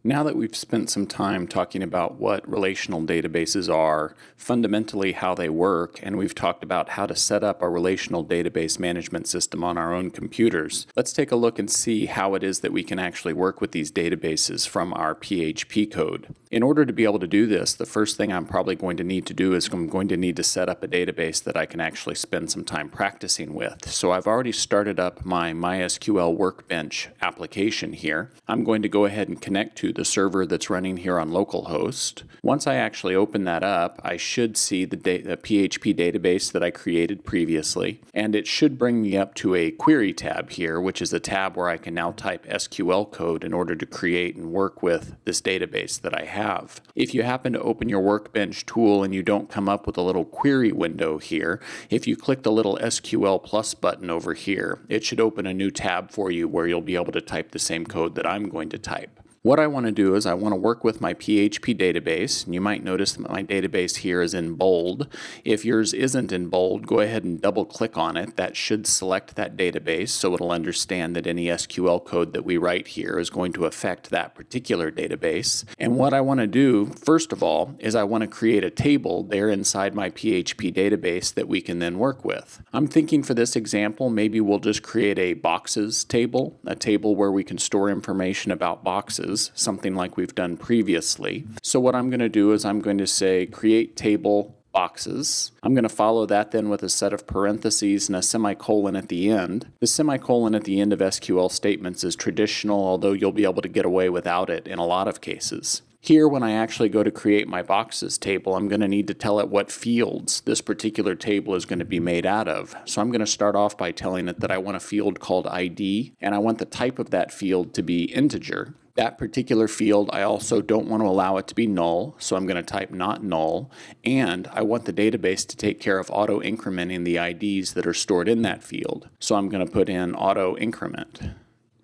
Now that we've spent some time talking about what relational databases are, fundamentally how they work, and we've talked about how to set up a relational database management system on our own computers, let's take a look and see how it is that we can actually work with these databases from our PHP code. In order to be able to do this, the first thing I'm probably going to need to do is I'm going to need to set up a database that I can actually spend some time practicing with. So I've already started up my MySQL Workbench application here. I'm going to go ahead and connect to the server that's running here on localhost. Once I actually open that up, I should see the PHP database that I created previously, and it should bring me up to a query tab here, which is a tab where I can now type SQL code in order to create and work with this database that I have. If you happen to open your Workbench tool and you don't come up with a little query window here, if you click the little SQL plus button over here, it should open a new tab for you where you'll be able to type the same code that I'm going to type. What I want to do is I want to work with my PHP database, and you might notice that my database here is in bold. If yours isn't in bold, go ahead and double click on it. That should select that database so it'll understand that any SQL code that we write here is going to affect that particular database. And what I want to do, first of all, is I want to create a table there inside my PHP database that we can then work with. I'm thinking for this example, maybe we'll just create a boxes table, a table where we can store information about boxes, something like we've done previously. So what I'm going to do is I'm going to say create table boxes. I'm going to follow that then with a set of parentheses and a semicolon at the end. The semicolon at the end of SQL statements is traditional, although you'll be able to get away without it in a lot of cases. Here, when I actually go to create my boxes table, I'm going to need to tell it what fields this particular table is going to be made out of. So I'm going to start off by telling it that I want a field called ID, and I want the type of that field to be integer. That particular field, I also don't want to allow it to be null, so I'm going to type not null, and I want the database to take care of auto-incrementing the IDs that are stored in that field. So I'm going to put in auto-increment.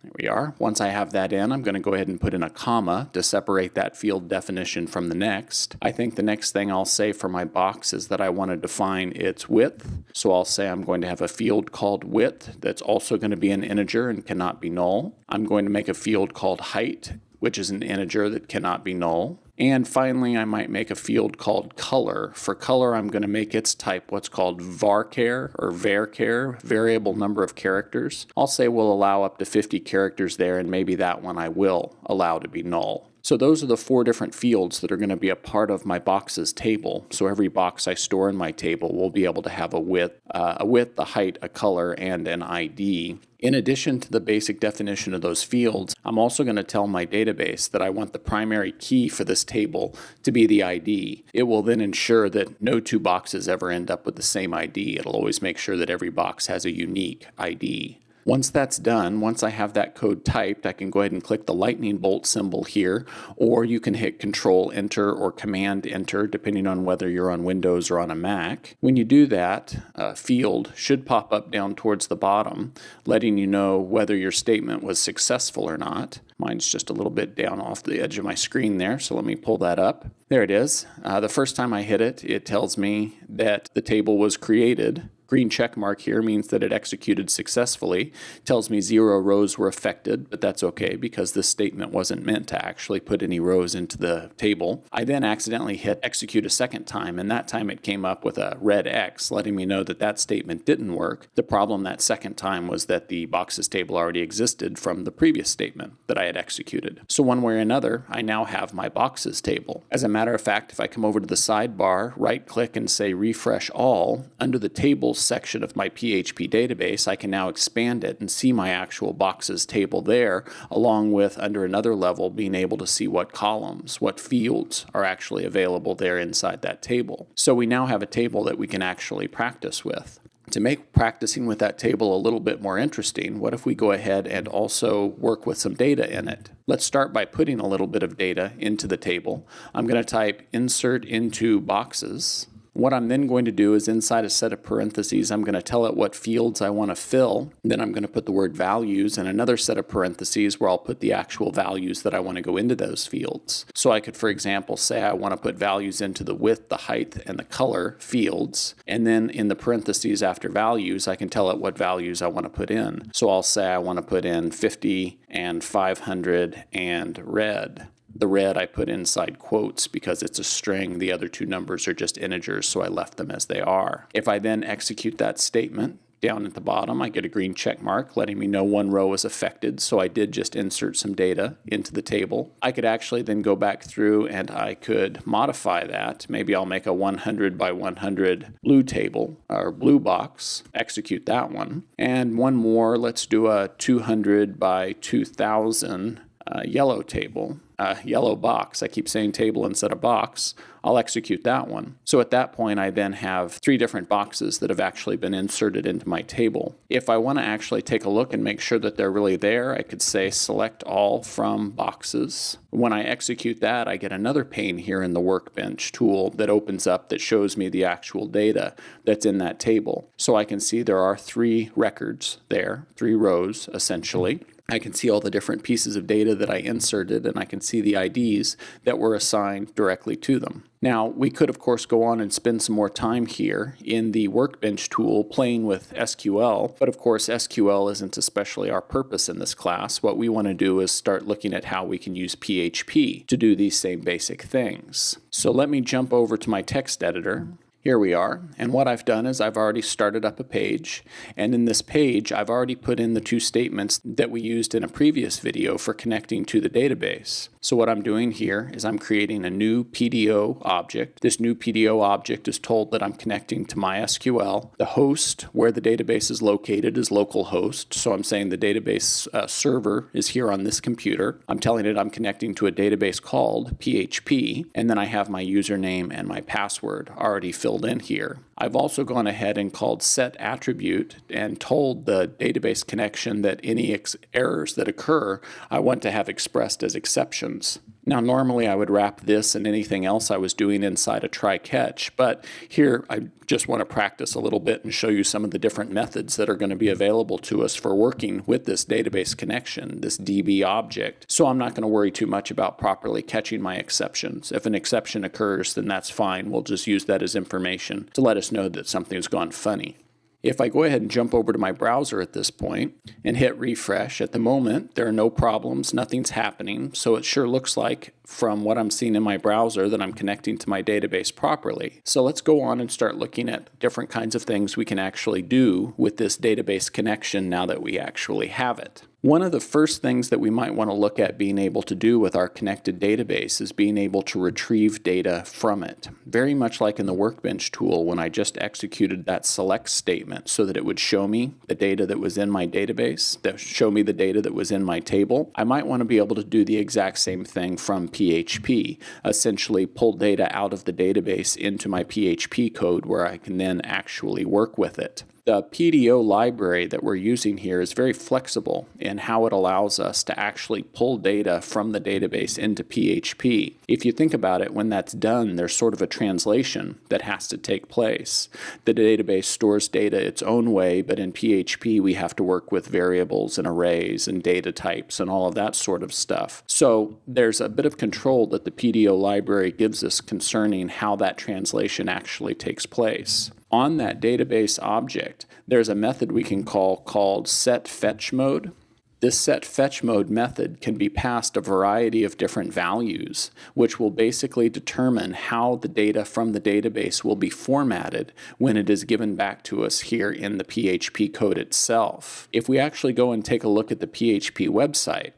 There we are. Once I have that in, I'm going to go ahead and put in a comma to separate that field definition from the next. I think the next thing I'll say for my box is that I want to define its width. So I'll say I'm going to have a field called width that's also going to be an integer and cannot be null. I'm going to make a field called height, which is an integer that cannot be null. And finally, I might make a field called color. For color, I'm going to make its type what's called varchar or varchar, variable number of characters. I'll say we'll allow up to 50 characters there, and maybe that one I will allow to be null. So those are the 4 different fields that are going to be a part of my boxes table. So every box I store in my table will be able to have a width, a height, a color, and an ID. In addition to the basic definition of those fields, I'm also going to tell my database that I want the primary key for this table to be the ID. It will then ensure that no 2 boxes ever end up with the same ID. It'll always make sure that every box has a unique ID. Once that's done, once I have that code typed, I can go ahead and click the lightning bolt symbol here, or you can hit Control Enter or Command Enter, depending on whether you're on Windows or on a Mac. When you do that, a field should pop up down towards the bottom, letting you know whether your statement was successful or not. Mine's just a little bit down off the edge of my screen there, so let me pull that up. There it is. The first time I hit it, it tells me that the table was created. Green check mark here means that it executed successfully. Tells me 0 rows were affected, but that's okay because this statement wasn't meant to actually put any rows into the table. I then accidentally hit execute a second time, and that time it came up with a red X, letting me know that that statement didn't work. The problem that second time was that the boxes table already existed from the previous statement that I had executed. So one way or another, I now have my boxes table. As a matter of fact, if I come over to the sidebar, right-click and say refresh all, under the tables section of my PHP database, I can now expand it and see my actual boxes table there, along with under another level being able to see what columns, what fields are actually available there inside that table. So we now have a table that we can actually practice with. To make practicing with that table a little bit more interesting, what if we go ahead and also work with some data in it? Let's start by putting a little bit of data into the table. I'm going to type insert into boxes. What I'm then going to do is inside a set of parentheses, I'm going to tell it what fields I want to fill. Then I'm going to put the word values in another set of parentheses where I'll put the actual values that I want to go into those fields. So I could, for example, say I want to put values into the width, the height, and the color fields. And then in the parentheses after values, I can tell it what values I want to put in. So I'll say I want to put in 50 and 500 and red. The red I put inside quotes because it's a string. The other two numbers are just integers, so I left them as they are. If I then execute that statement, down at the bottom, I get a green check mark letting me know one row is affected, so I did just insert some data into the table. I could actually then go back through and I could modify that. Maybe I'll make a 100 by 100 blue table, or blue box, execute that one. And one more, let's do a 200 by 2000 yellow table. Yellow box. I keep saying table instead of box. I'll execute that one. So at that point, I then have 3 different boxes that have actually been inserted into my table. If I want to actually take a look and make sure that they're really there, I could say select all from boxes. When I execute that, I get another pane here in the Workbench tool that opens up that shows me the actual data that's in that table. So I can see there are 3 records there, 3 rows essentially. I can see all the different pieces of data that I inserted, and I can see the IDs that were assigned directly to them. Now, we could, of course, go on and spend some more time here in the Workbench tool playing with SQL, but of course, SQL isn't especially our purpose in this class. What we want to do is start looking at how we can use PHP to do these same basic things. So let me jump over to my text editor. Here we are, and what I've done is I've already started up a page, and in this page I've already put in the 2 statements that we used in a previous video for connecting to the database. So what I'm doing here is I'm creating a new PDO object. This new PDO object is told that I'm connecting to MySQL. The host where the database is located is localhost, so I'm saying the database server is here on this computer. I'm telling it I'm connecting to a database called PHP, and then I have my username and my password already filled in here. I've also gone ahead and called set attribute and told the database connection that any errors that occur I want to have expressed as exceptions. Now normally I would wrap this and anything else I was doing inside a try catch, but here I just want to practice a little bit and show you some of the different methods that are going to be available to us for working with this database connection, this DB object. So I'm not going to worry too much about properly catching my exceptions. If an exception occurs, then that's fine. We'll just use that as information to let us know that something's gone funny. If I go ahead and jump over to my browser at this point and hit refresh, at the moment there are no problems, nothing's happening, so it sure looks like from what I'm seeing in my browser that I'm connecting to my database properly. So let's go on and start looking at different kinds of things we can actually do with this database connection now that we actually have it. One of the first things that we might want to look at being able to do with our connected database is being able to retrieve data from it. Very much like in the Workbench tool when I just executed that select statement so that it would show me the data that was in my database, that show me the data that was in my table. I might want to be able to do the exact same thing from PHP, essentially pull data out of the database into my PHP code where I can then actually work with it. The PDO library that we're using here is very flexible in how it allows us to actually pull data from the database into PHP. If you think about it, when that's done, there's sort of a translation that has to take place. The database stores data its own way, but in PHP we have to work with variables and arrays and data types and all of that sort of stuff. So there's a bit of control that the PDO library gives us concerning how that translation actually takes place. On that database object, there's a method we can call called setFetchMode. This setFetchMode method can be passed a variety of different values, which will basically determine how the data from the database will be formatted when it is given back to us here in the PHP code itself. If we actually go and take a look at the PHP website,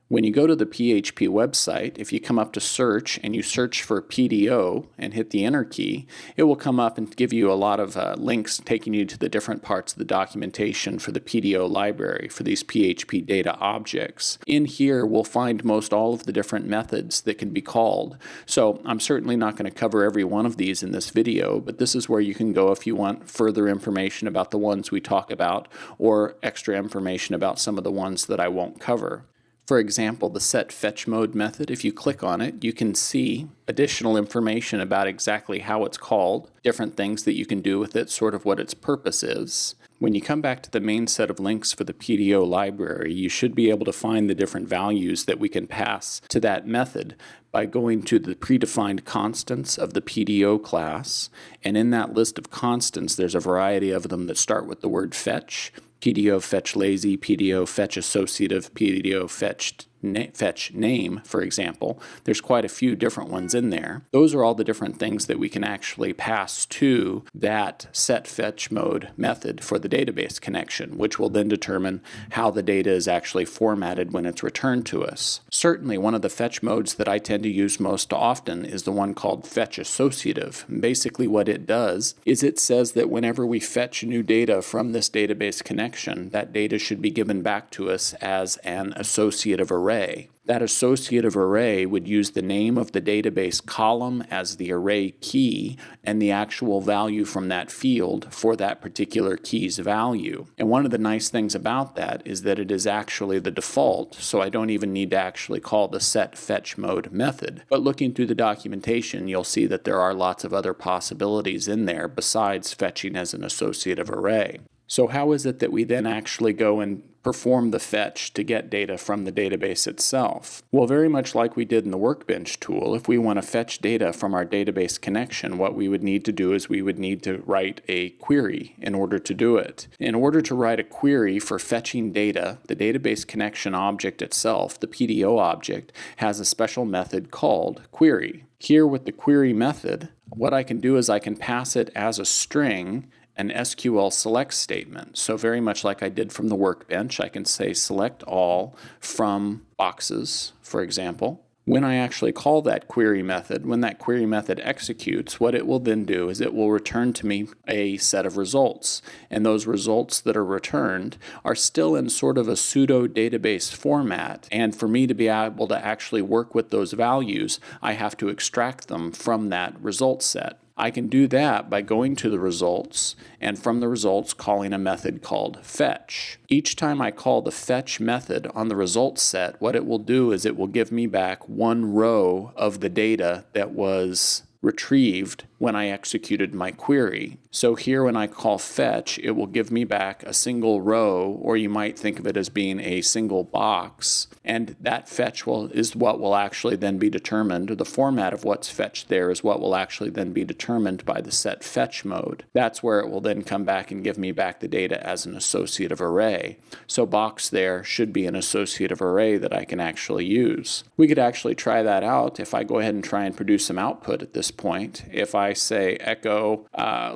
when you go to the PHP website, if you come up to search and you search for PDO and hit the enter key, it will come up and give you a lot of links taking you to the different parts of the documentation for the PDO library for these PHP data objects. In here, we'll find most all of the different methods that can be called. So I'm certainly not going to cover every one of these in this video, but this is where you can go if you want further information about the ones we talk about or extra information about some of the ones that I won't cover. For example, the setFetchMode method, if you click on it, you can see additional information about exactly how it's called, different things that you can do with it, sort of what its purpose is. When you come back to the main set of links for the PDO library, you should be able to find the different values that we can pass to that method by going to the predefined constants of the PDO class. And in that list of constants, there's a variety of them that start with the word fetch. PDO fetch lazy, PDO fetch associative, PDO fetch fetch name, for example. There's quite a few different ones in there. Those are all the different things that we can actually pass to that set fetch mode method for the database connection, which will then determine how the data is actually formatted when it's returned to us. Certainly, one of the fetch modes that I tend to use most often is the one called fetch associative. Basically, what it does is it says that whenever we fetch new data from this database connection, that data should be given back to us as an associative array. That associative array would use the name of the database column as the array key and the actual value from that field for that particular key's value. And one of the nice things about that is that it is actually the default, so I don't even need to actually call the set fetch mode method. But looking through the documentation, you'll see that there are lots of other possibilities in there besides fetching as an associative array. So how is it that we then actually go and perform the fetch to get data from the database itself? Well, very much like we did in the Workbench tool, if we want to fetch data from our database connection, what we would need to do is we would need to write a query in order to do it. In order to write a query for fetching data, the database connection object itself, the PDO object, has a special method called query. Here with the query method, what I can do is I can pass it as a string an SQL select statement. So very much like I did from the Workbench, I can say select all from boxes, for example. When I actually call that query method, when that query method executes, what it will then do is it will return to me a set of results. And those results that are returned are still in sort of a pseudo database format. And for me to be able to actually work with those values, I have to extract them from that result set. I can do that by going to the results and from the results calling a method called fetch. Each time I call the fetch method on the results set, what it will do is it will give me back one row of the data that was retrieved when I executed my query. So here when I call fetch, it will give me back a single row, or you might think of it as being a single box, and that fetch is what will actually then be determined, or the format of what's fetched there is what will actually then be determined by the set fetch mode. That's where it will then come back and give me back the data as an associative array. So box there should be an associative array that I can actually use. We could actually try that out if I go ahead and try and produce some output at this point. If I say echo,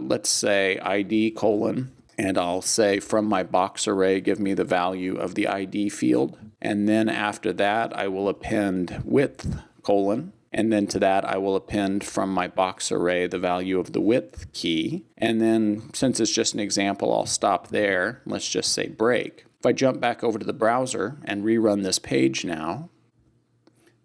let's say ID colon, and I'll say from my box array, give me the value of the ID field. And then after that, I will append width colon. And then to that, I will append from my box array the value of the width key. And then since it's just an example, I'll stop there. Let's just say break. If I jump back over to the browser and rerun this page now,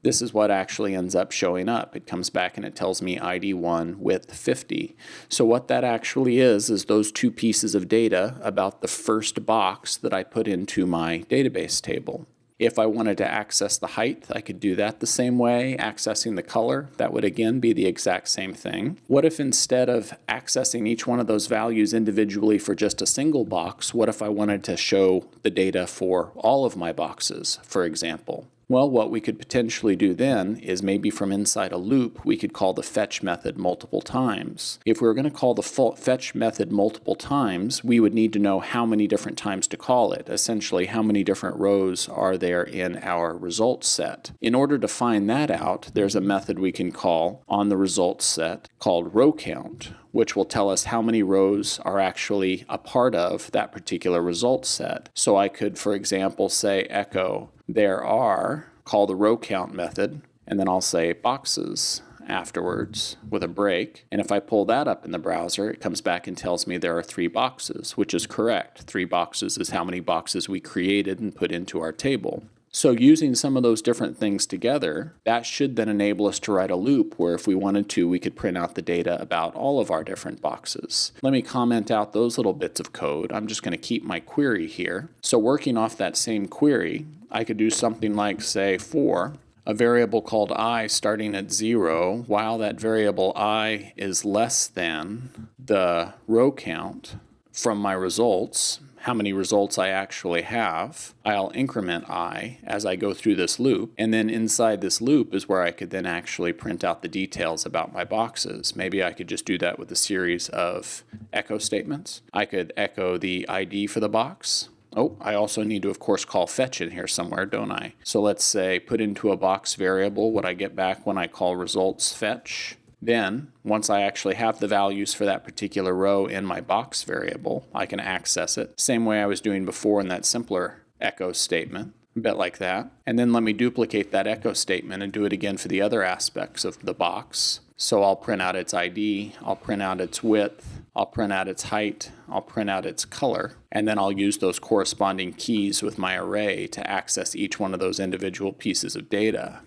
this is what actually ends up showing up. It comes back and it tells me ID1 width 50. So what that actually is those two pieces of data about the first box that I put into my database table. If I wanted to access the height, I could do that the same way. Accessing the color, that would again be the exact same thing. What if instead of accessing each one of those values individually for just a single box, what if I wanted to show the data for all of my boxes, for example? Well, what we could potentially do then is maybe from inside a loop, we could call the fetch method multiple times. If we were going to call the fetch method multiple times, we would need to know how many different times to call it. Essentially, how many different rows are there in our results set. In order to find that out, there's a method we can call on the results set called row count, which will tell us how many rows are actually a part of that particular result set. So I could, for example, say echo there are, call the row count method, and then I'll say boxes afterwards with a break. And if I pull that up in the browser, it comes back and tells me there are 3 boxes, which is correct. 3 boxes is how many boxes we created and put into our table. So using some of those different things together, that should then enable us to write a loop where if we wanted to, we could print out the data about all of our different boxes. Let me comment out those little bits of code. I'm just going to keep my query here. So working off that same query, I could do something like, say, for a variable called I starting at 0, while that variable I is less than the row count from my results, how many results I actually have, I'll increment I as I go through this loop, and then inside this loop is where I could then actually print out the details about my boxes. Maybe I could just do that with a series of echo statements. I could echo the ID for the box, Oh, I also need to, of course, call fetch in here somewhere, don't I? So let's say put into a box variable what I get back when I call results fetch. Then, once I actually have the values for that particular row in my box variable, I can access it. Same way I was doing before in that simpler echo statement, a bit like that. And then let me duplicate that echo statement and do it again for the other aspects of the box. So I'll print out its ID, I'll print out its width, I'll print out its height, I'll print out its color, and then I'll use those corresponding keys with my array to access each one of those individual pieces of data.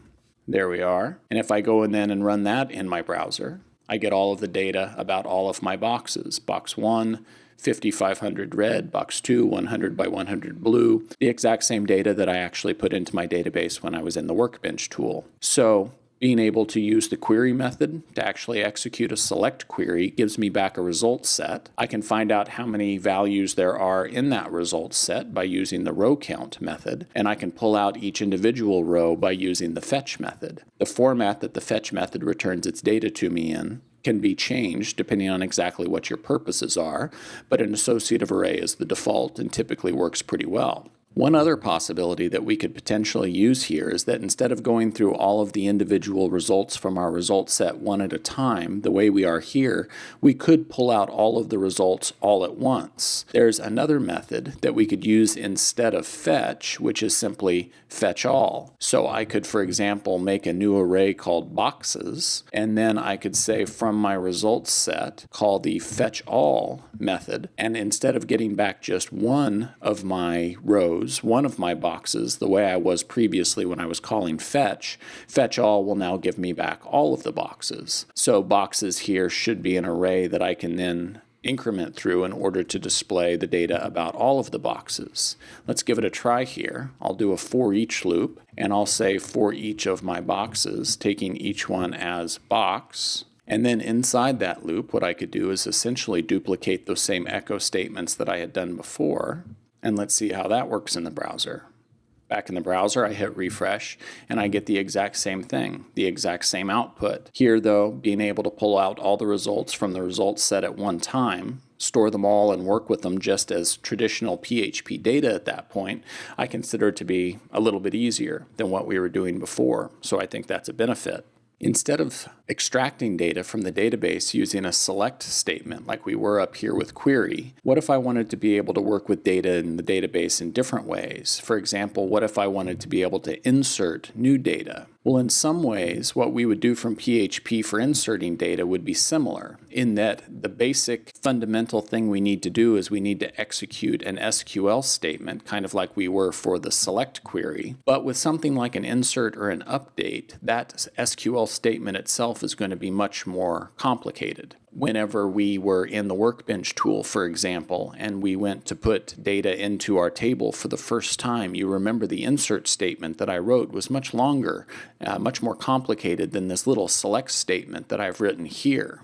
There we are. And if I go in then and run that in my browser, I get all of the data about all of my boxes. Box 1, 5500 red, box 2, 100 by 100 blue, the exact same data that I actually put into my database when I was in the Workbench tool. So being able to use the query method to actually execute a select query gives me back a result set. I can find out how many values there are in that result set by using the row count method, and I can pull out each individual row by using the fetch method. The format that the fetch method returns its data to me in can be changed depending on exactly what your purposes are, but an associative array is the default and typically works pretty well. One other possibility that we could potentially use here is that instead of going through all of the individual results from our result set one at a time, the way we are here, we could pull out all of the results all at once. There's another method that we could use instead of fetch, which is simply fetch all. So I could, for example, make a new array called boxes, and then I could say from my results set, call the fetch all method, and instead of getting back just one of my rows, one of my boxes, the way I was previously when I was calling fetch, fetch all will now give me back all of the boxes. So boxes here should be an array that I can then increment through in order to display the data about all of the boxes. Let's give it a try here. I'll do a for each loop, and I'll say for each of my boxes, taking each one as box. And then inside that loop, what I could do is essentially duplicate those same echo statements that I had done before. And let's see how that works in the browser. Back in the browser, I hit refresh, and I get the exact same thing, the exact same output. Here, though, being able to pull out all the results from the results set at one time, store them all and work with them just as traditional PHP data at that point, I consider to be a little bit easier than what we were doing before. So I think that's a benefit. Instead of extracting data from the database using a select statement like we were up here with query, what if I wanted to be able to work with data in the database in different ways? For example, what if I wanted to be able to insert new data? Well, in some ways, what we would do from PHP for inserting data would be similar, in that the basic fundamental thing we need to do is we need to execute an SQL statement, kind of like we were for the select query. But with something like an insert or an update, that SQL statement itself is going to be much more complicated. Whenever we were in the Workbench tool, for example, and we went to put data into our table for the first time, you remember the insert statement that I wrote was much longer, much more complicated than this little select statement that I've written here.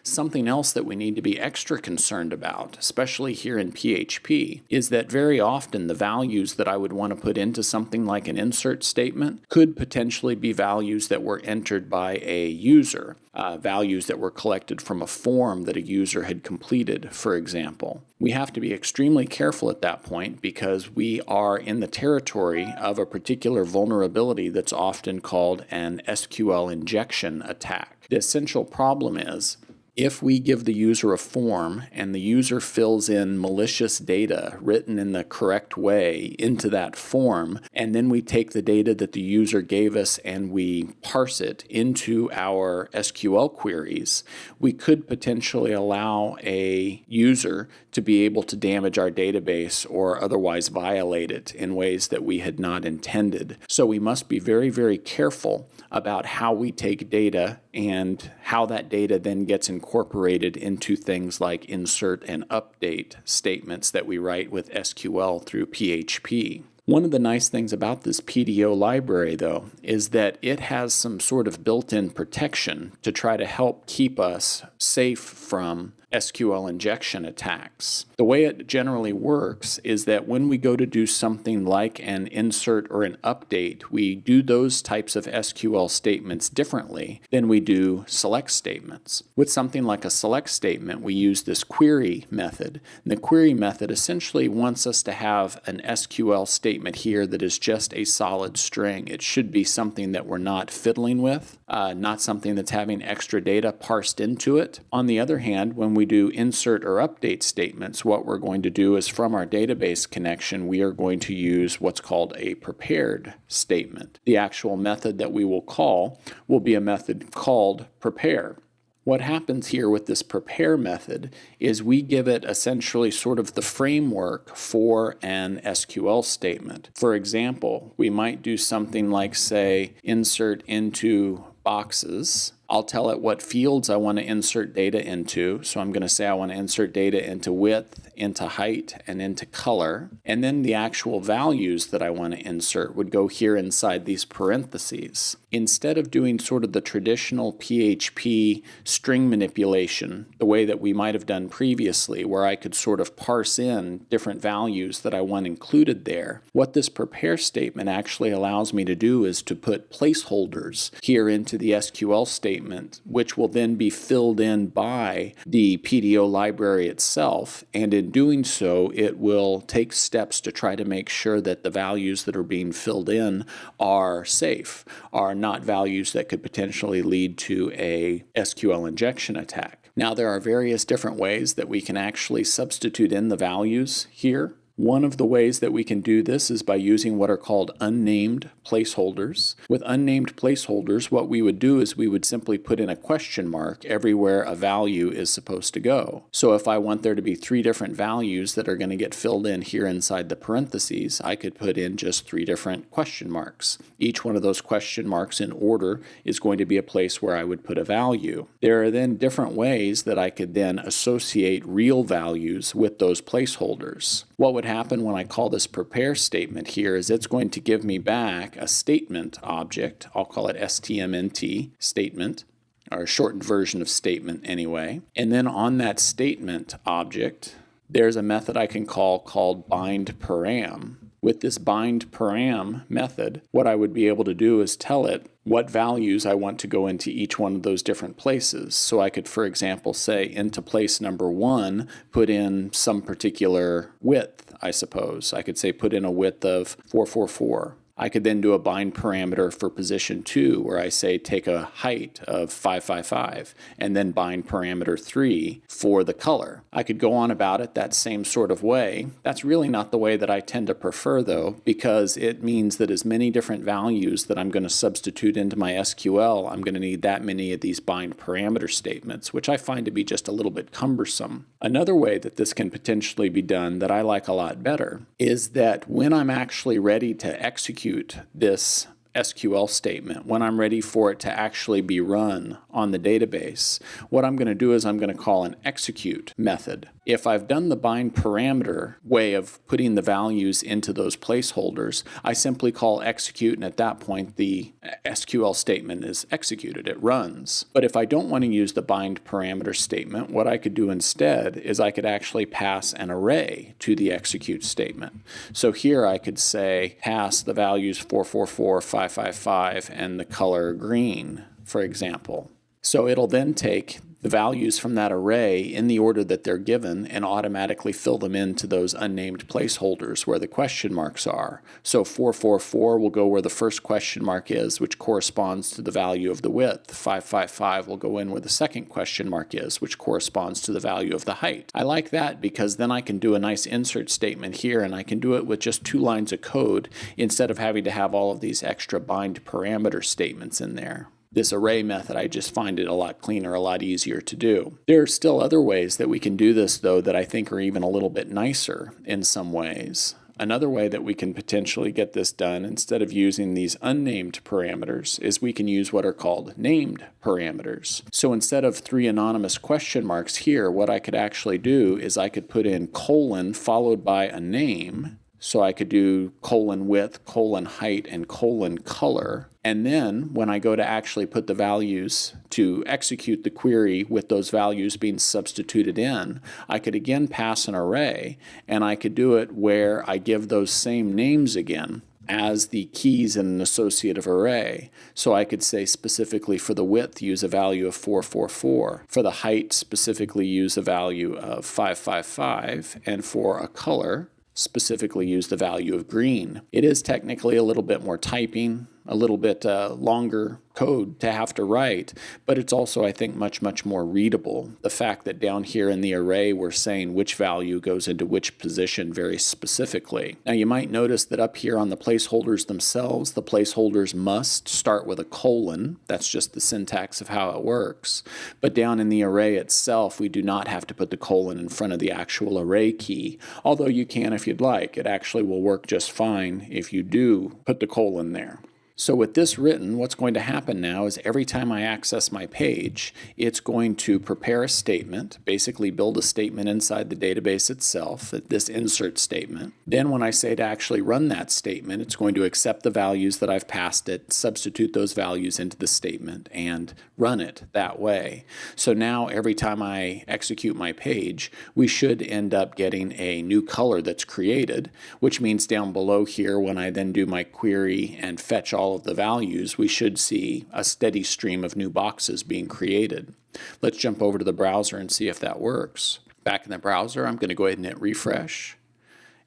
Something else that we need to be extra concerned about, especially here in PHP, is that very often the values that I would want to put into something like an insert statement could potentially be values that were entered by a user, values that were collected from a form that a user had completed, for example. We have to be extremely careful at that point because we are in the territory of a particular vulnerability that's often called an SQL injection attack. The essential problem is, if we give the user a form and the user fills in malicious data written in the correct way into that form, and then we take the data that the user gave us and we parse it into our SQL queries, we could potentially allow a user to be able to damage our database or otherwise violate it in ways that we had not intended. So we must be very, very careful about how we take data and how that data then gets incorporated into things like insert and update statements that we write with SQL through PHP. One of the nice things about this PDO library, though, is that it has some sort of built-in protection to try to help keep us safe from SQL injection attacks. The way it generally works is that when we go to do something like an insert or an update, we do those types of SQL statements differently than we do select statements. With something like a select statement, we use this query method. And the query method essentially wants us to have an SQL statement here that is just a solid string. It should be something that we're not fiddling with, not something that's having extra data parsed into it. On the other hand, when we do insert or update statements, what we're going to do is from our database connection, we are going to use what's called a prepared statement. The actual method that we will call will be a method called prepare. What happens here with this prepare method is we give it essentially sort of the framework for an SQL statement. For example, we might do something like, say, insert into boxes. I'll tell it what fields I want to insert data into. So I'm going to say I want to insert data into width, into height, and into color. And then the actual values that I want to insert would go here inside these parentheses. Instead of doing sort of the traditional PHP string manipulation, the way that we might have done previously, where I could sort of parse in different values that I want included there, what this prepare statement actually allows me to do is to put placeholders here into the SQL statement, which will then be filled in by the PDO library itself. And in doing so, it will take steps to try to make sure that the values that are being filled in are safe, are not values that could potentially lead to a SQL injection attack. Now, there are various different ways that we can actually substitute in the values here. One of the ways that we can do this is by using what are called unnamed placeholders. With unnamed placeholders, what we would do is we would simply put in a question mark everywhere a value is supposed to go. So if I want there to be 3 different values that are going to get filled in here inside the parentheses, I could put in just 3 different question marks. Each one of those question marks in order is going to be a place where I would put a value. There are then different ways that I could then associate real values with those placeholders. What would happen when I call this prepare statement here is it's going to give me back a statement object. I'll call it STMNT, statement, or a shortened version of statement anyway. And then on that statement object, there's a method I can call called bindParam. With this bindParam method, what I would be able to do is tell it what values I want to go into each one of those different places. So I could, for example, say into place number 1, put in some particular width, I suppose. I could say put in a width of 444. I could then do a bind parameter for position 2 where I say take a height of 555 and then bind parameter 3 for the color. I could go on about it that same sort of way. That's really not the way that I tend to prefer though, because it means that as many different values that I'm going to substitute into my SQL, I'm going to need that many of these bind parameter statements, which I find to be just a little bit cumbersome. Another way that this can potentially be done that I like a lot better is that when I'm actually ready to execute this SQL statement, when I'm ready for it to actually be run on the database, what I'm going to do is I'm going to call an execute method. If I've done the bind parameter way of putting the values into those placeholders, I simply call execute, and at that point the SQL statement is executed, it runs. But if I don't want to use the bind parameter statement, what I could do instead is I could actually pass an array to the execute statement. So here I could say pass the values 444, 555, and the color green, for example. So it'll then take the values from that array in the order that they're given and automatically fill them into those unnamed placeholders where the question marks are. So 444 will go where the first question mark is, which corresponds to the value of the width. 555 will go in where the second question mark is, which corresponds to the value of the height. I like that because then I can do a nice insert statement here, and I can do it with just 2 lines of code instead of having to have all of these extra bind parameter statements in there. This array method, I just find it a lot cleaner, a lot easier to do. There are still other ways that we can do this, though, that I think are even a little bit nicer in some ways. Another way that we can potentially get this done instead of using these unnamed parameters is we can use what are called named parameters. So instead of 3 anonymous question marks here, what I could actually do is I could put in colon followed by a name, So I could do colon width, colon height, and colon color. And then when I go to actually put the values to execute the query with those values being substituted in, I could again pass an array, and I could do it where I give those same names again as the keys in an associative array. So I could say specifically for the width, use a value of 444. For the height, specifically use a value of 555. And for a color, specifically use the value of green. It is technically a little bit more typing, a little bit longer code to have to write, but it's also, I think, much more readable. The fact that down here in the array we're saying which value goes into which position very specifically. Now you might notice that up here on the placeholders themselves, the placeholders must start with a colon. That's just the syntax of how it works. But down in the array itself, we do not have to put the colon in front of the actual array key, although you can if you'd like. It actually will work just fine if you do put the colon there. So with this written, what's going to happen now is every time I access my page, it's going to prepare a statement, basically build a statement inside the database itself, this insert statement. Then when I say to actually run that statement, it's going to accept the values that I've passed it, substitute those values into the statement, and run it that way. So now every time I execute my page, we should end up getting a new color that's created, which means down below here, when I then do my query and fetch all of the values, we should see a steady stream of new boxes being created. Let's jump over to the browser and see if that works. Back in the browser, I'm going to go ahead and hit refresh.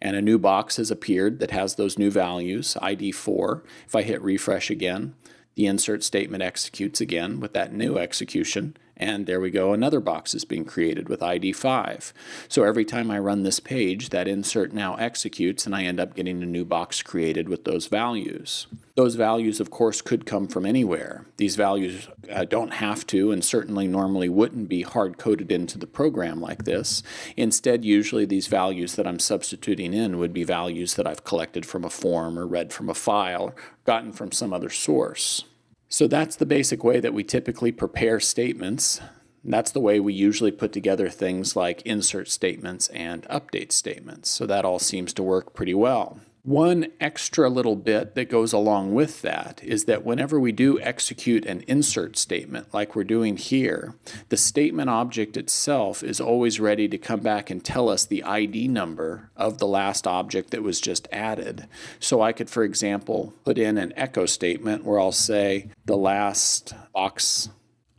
And a new box has appeared that has those new values, ID 4. If I hit refresh again, the insert statement executes again with that new execution. And there we go, another box is being created with ID 5. So every time I run this page, that insert now executes and I end up getting a new box created with those values. Those values, of course, could come from anywhere. These values don't have to, and certainly normally wouldn't be hard-coded into the program like this. Instead, usually these values that I'm substituting in would be values that I've collected from a form or read from a file or gotten from some other source. So that's the basic way that we typically prepare statements. That's the way we usually put together things like insert statements and update statements. So that all seems to work pretty well. One extra little bit that goes along with that is that whenever we do execute an insert statement like we're doing here, the statement object itself is always ready to come back and tell us the ID number of the last object that was just added. So I could, for example, put in an echo statement where I'll say the last box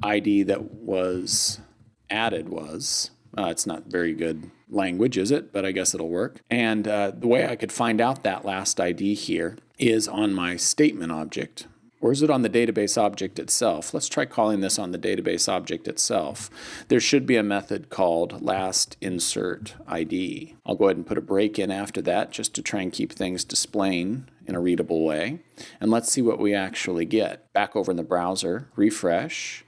ID that was added was, it's not very good language, is it? But I guess it'll work. And the way I could find out that last ID here is on my statement object. Or is it on the database object itself? Let's try calling this on the database object itself. There should be a method called last insert ID. I'll go ahead and put a break in after that just to try and keep things displaying in a readable way. And let's see what we actually get. Back over in the browser, refresh.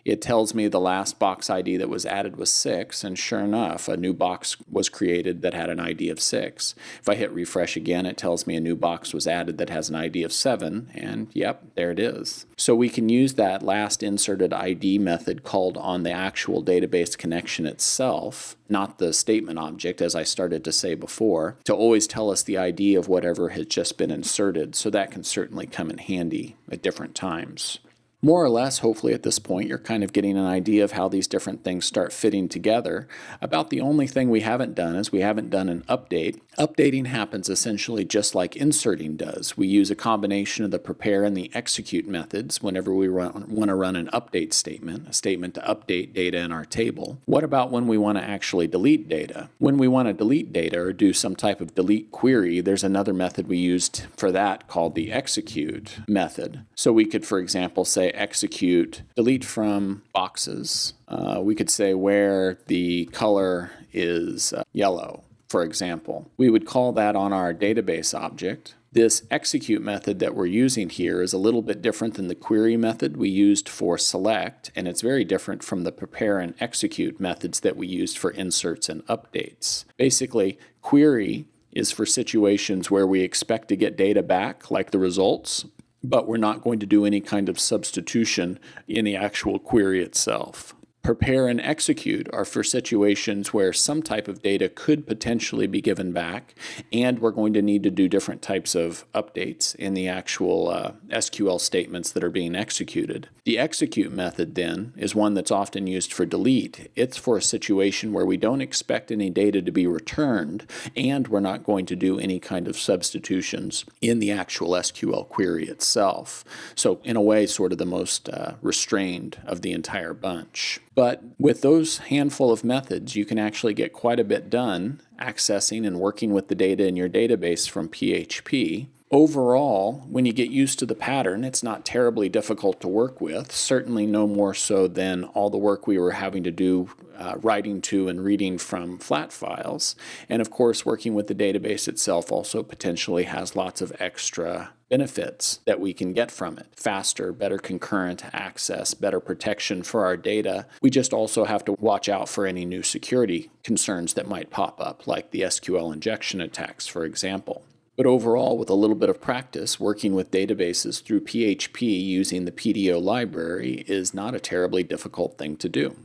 It tells me the last box ID that was added was 6, and sure enough, a new box was created that had an ID of 6. If I hit refresh again, it tells me a new box was added that has an ID of 7, and yep, there it is. So we can use that last inserted ID method called on the actual database connection itself, not the statement object, as I started to say before, to always tell us the ID of whatever has just been inserted, so that can certainly come in handy at different times. More or less, hopefully at this point, you're kind of getting an idea of how these different things start fitting together. About the only thing we haven't done is we haven't done an update. Updating happens essentially just like inserting does. We use a combination of the prepare and the execute methods whenever we want to run an update statement, a statement to update data in our table. What about when we want to actually delete data? When we want to delete data or do some type of delete query, there's another method we used for that called the execute method. So we could, for example, say execute delete from boxes. We could say where the color is yellow, for example. We would call that on our database object. This execute method that we're using here is a little bit different than the query method we used for select, and it's very different from the prepare and execute methods that we used for inserts and updates. Basically, query is for situations where we expect to get data back, like the results, but we're not going to do any kind of substitution in the actual query itself. Prepare and execute are for situations where some type of data could potentially be given back, and we're going to need to do different types of updates in the actual SQL statements that are being executed. The execute method then is one that's often used for delete. It's for a situation where we don't expect any data to be returned, and we're not going to do any kind of substitutions in the actual SQL query itself. So in a way, sort of the most restrained of the entire bunch. But with those handful of methods, you can actually get quite a bit done accessing and working with the data in your database from PHP. Overall, when you get used to the pattern, it's not terribly difficult to work with, certainly no more so than all the work we were having to do writing to and reading from flat files. And of course, working with the database itself also potentially has lots of extra benefits that we can get from it. Faster, better concurrent access, better protection for our data. We just also have to watch out for any new security concerns that might pop up, like the SQL injection attacks, for example. But overall, with a little bit of practice, working with databases through PHP using the PDO library is not a terribly difficult thing to do.